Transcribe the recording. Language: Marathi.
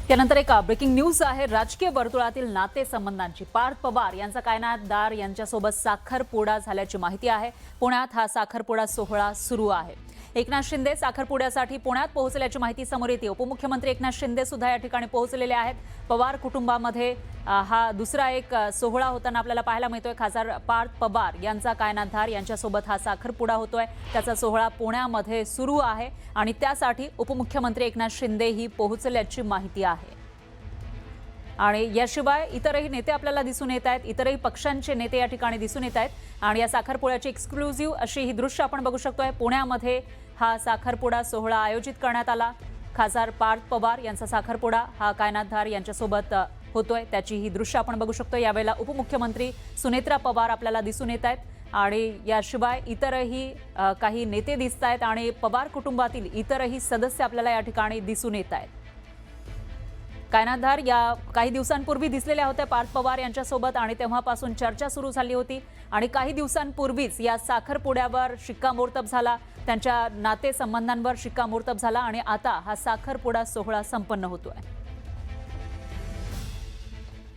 त्यानंतर एक ब्रेकिंग न्यूज आहे। राजकीय वर्तुळातील नातेसंबंधांची पार्थ पवार यांचा कायनातदार यांच्यासोबत साखरपुडा झाल्याची माहिती आहे। पुण्यात हा साखरपुडा सोहळा सुरू आहे। एकनाथ शिंदे साखरपुड्यासाठी पुण्यात पोहोचल्याची माहिती समोर येते। उपमुख्यमंत्री एकनाथ शिंदे सुद्धा या ठिकाणी पोहोचलेले आहेत। पवार कुटुंबामध्ये हा दुसरा एक सोहळा होताना आपल्याला पाहायला मिळतोय। खासदार पार्थ पवार यांचा कायनातदार यांच्यासोबत हा साखरपुडा होतोय। त्याचा सोहळा पुण्यामध्ये सुरू आहे आणि त्यासाठी उपमुख्यमंत्री एकनाथ शिंदे ही पोहोचल्याची माहिती आहे। आणि याशिवाय इतरही नेते आपल्याला दिसून येत आहेत। इतरही पक्षांचे नेते या ठिकाणी दिसून येत आहेत आणि या साखरपुड्याची एक्सक्लुझिव्ह अशी ही दृश्य आपण बघू शकतोय। पुण्यामध्ये हा साखरपुडा सोहळा आयोजित करण्यात आला। खासदार पार्थ पवार यांचा साखरपुडा हा कायनातदार यांच्यासोबत होतोय, त्याची ही दृश्य आपण बघू शकतो। यावेळेला उपमुख्यमंत्री सुनेत्रा पवार आपल्याला दिसून येत आहेत आणि याशिवाय इतरही काही नेते दिसत आहेत आणि पवार कुटुंबातील इतरही सदस्य आपल्याला या ठिकाणी दिसून येत आहेत। कायनातदार या काही दिवसांपूर्वी दिसलेल्या होत्या पार्थ पवार यांच्यासोबत आणि तेव्हापासून चर्चा सुरू झाली होती आणि काही दिवसांपूर्वीच या साखरपुड्यावर शिक्कामोर्तब झाला, त्यांच्या नातेसंबंधांवर शिक्कामोर्तब झाला आणि आता हा साखरपुडा सोहळा संपन्न होतोय।